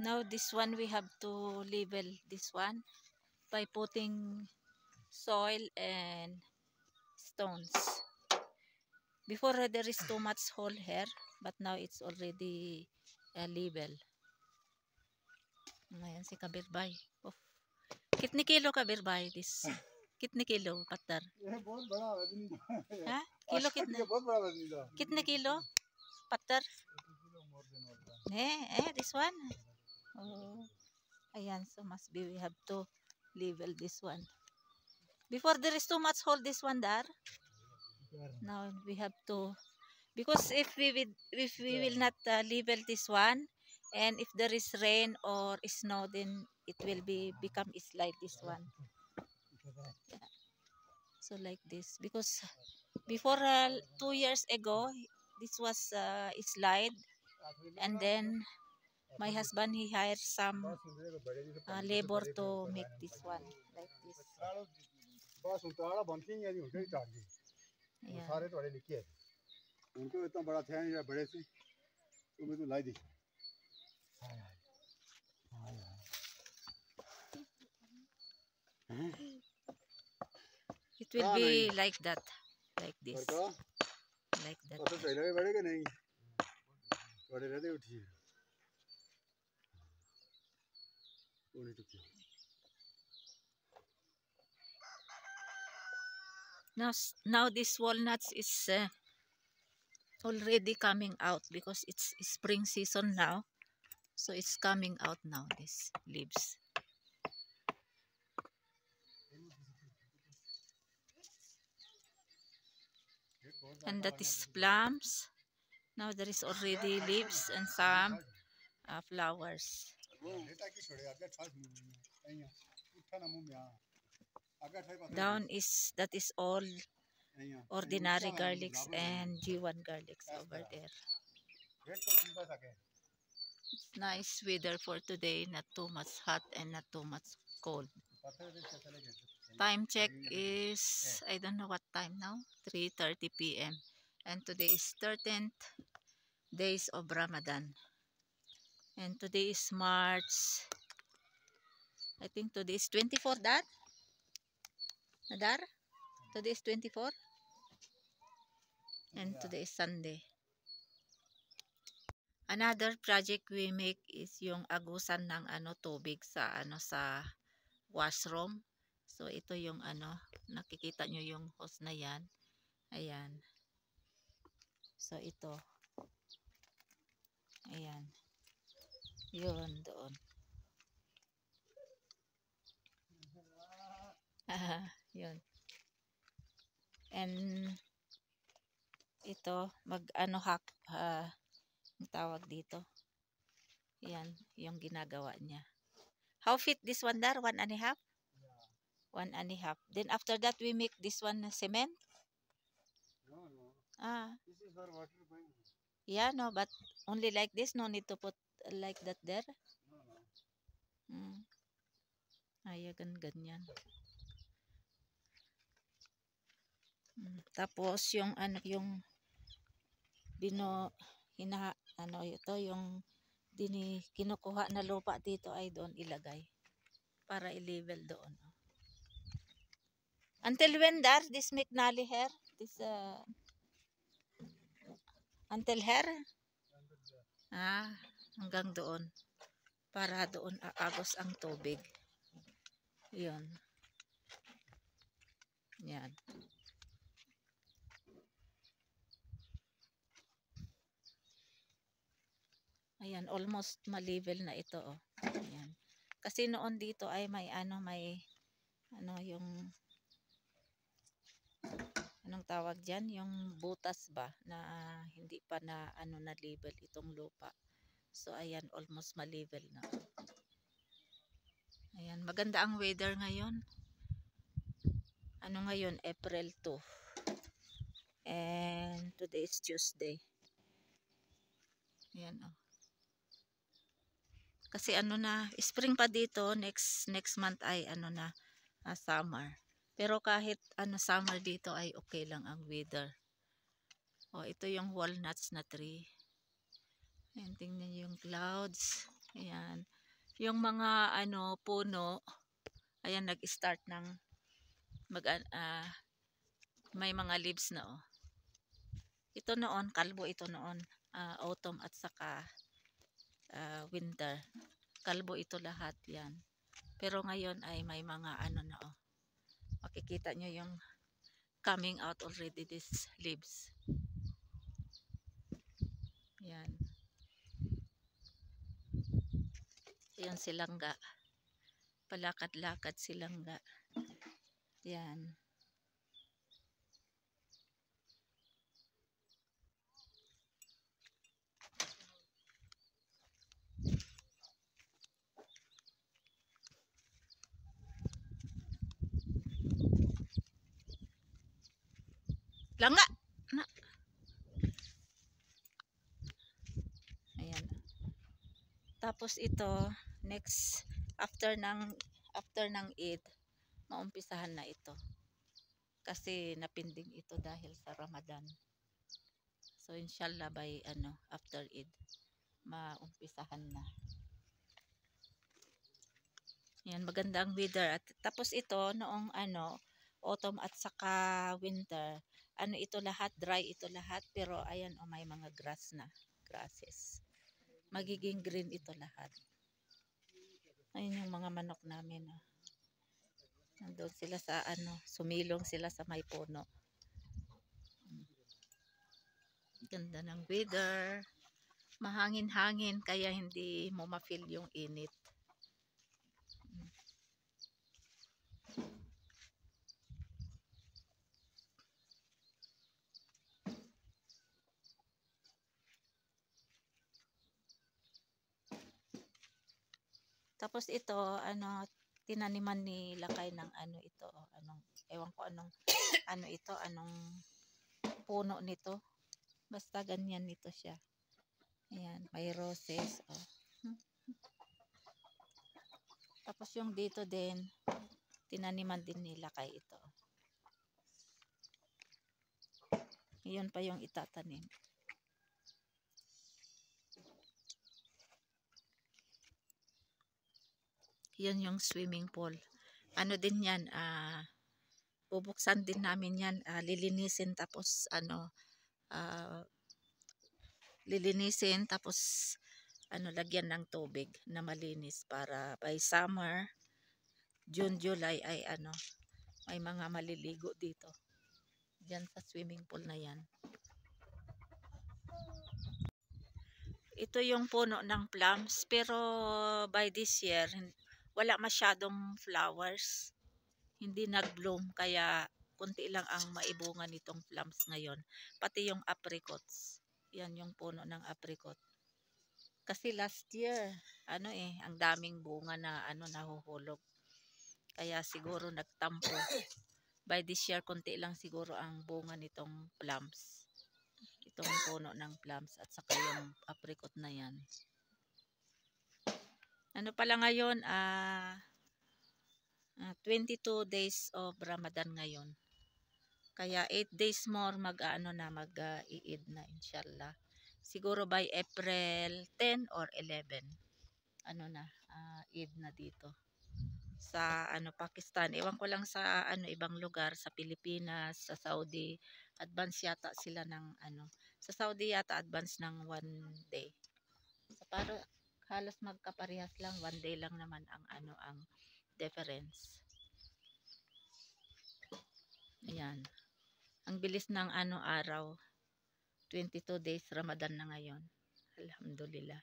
Now this one we have to level this one by putting soil and stones. Before there is too much hole here, but now it's already level. Ayan si Kabirbay. Oh. Kitni kilo Kabirbay this? Kitni kilo pattar? Ha? Kilo kitne? Kitne kilo pattar? This one. Oh. Ayan, so must be we have to level this one. Before there is too much hole this one there. Now we have to, because if we will not level this one, and if there is rain or snow, then it will become slide this one. Yeah. So like this, because before 2 years ago this was slide, and then my husband he hired some labor to make this one like this. It will be like that, like this, like that. Now this walnuts is already coming out because it's spring season now, so it's coming out now, these leaves. And that is plums. Now there is already leaves and some flowers. Down is, that is all ordinary garlics and G1 garlics over there. It's nice weather for today, not too much hot and not too much cold. Time check is, I don't know what time now, 3:30 p.m. and today is 13th days of Ramadan. And today is March, I think today is 24, Dad? Nadar? Today is 24? And today is Sunday. Another project we make is yung agusan ng tubig sa sa washroom. So ito yung nakikita nyo yung hose na yan. Ayan. So ito. Ayan. Yun doon. Yun. And ito ang tawag dito. Yan, yung ginagawa niya. How fit this one there? 1.5? 1.5. Then after that, we make this one cement? No. This is for water going. Yeah, no, but only like this. No need to put like that there? No. Ayan, ganyan. Tapos yung yung yung kinukuha na lupa dito ay doon ilagay para i-level doon. Until when there this McNally here? This until here? Hanggang doon. Para doon aagos ang tubig. Yun. Yan. Ayan, almost ma-level na ito, oh. Ayan. Kasi noon dito ay may yung anong tawag diyan, yung butas ba na hindi pa na na-level itong lupa. So ayan, almost ma-level na. Ayan, maganda ang weather ngayon. Ngayon, April 2. And today is Tuesday. Ayan, oh. Kasi na, spring pa dito, next month ay summer. Pero kahit summer dito ay okay lang ang weather. Oh, ito yung walnuts na tree. Ayan, tingnan niyo yung clouds. Ayan. Yung mga ano puno, ayan nag-start ng may mga leaves na oh. Ito noon, kalbo ito noon, autumn at saka winter. Kalbo ito lahat yan. Pero ngayon ay may mga ano na oh. Makikita nyo yung coming out already these leaves. Yan. Yan silangga. Palakad-lakad silangga. Yan. Langga! Na. Ayan. Tapos ito, next, after ng Eid, maumpisahan na ito. Kasi napinding ito dahil sa Ramadan. So inshallah by after Eid, maumpisahan na. Yan, maganda ang weather. At tapos ito, noong autumn at saka winter, ito lahat, dry ito lahat, pero ayan may mga grasses. Magiging green ito lahat. Ayun yung mga manok namin. Nandun sila sa sumilong sila sa may puno. Ganda ng weather. Mahangin-hangin kaya hindi mo ma-feel yung init. Tapos ito, tinaniman ni Lakay ng ito, ewan ko anong puno nito. Basta ganyan nito siya. Ayan, may roses, oh. Tapos yung dito din, tinaniman din ni Lakay ito. Iyon pa yung itatanim. Yan yung swimming pool. Ano din yan, bubuksan din namin yan, lilinisin tapos lilinisin tapos lagyan ng tubig na malinis para by summer, June, July ay may mga maliligo dito. Diyan sa swimming pool na yan. Ito yung puno ng plums pero by this year wala masyadong flowers. Hindi nag-bloom kaya kunti lang ang maibunga nitong plums ngayon. Pati yung apricots. Yan yung puno ng apricot. Kasi last year, ang daming bunga na nahuhulog. Kaya siguro nagtampo. By this year, kunti lang siguro ang bunga nitong plums. Itong puno ng plums at saka yung apricot na yan. Pala ngayon, 22 days of Ramadan ngayon. Kaya 8 days more mag-i-Eid na inshallah. Siguro by April 10 or 11. Eid na dito. Sa Pakistan. Ewan ko lang sa ibang lugar, sa Pilipinas, sa Saudi, advance yata sila ng sa Saudi yata advance ng 1 day. So para halos magkaparehas lang, 1 day lang naman ang difference. Ayan. Ang bilis ng araw. 22 days Ramadan na ngayon. Alhamdulillah.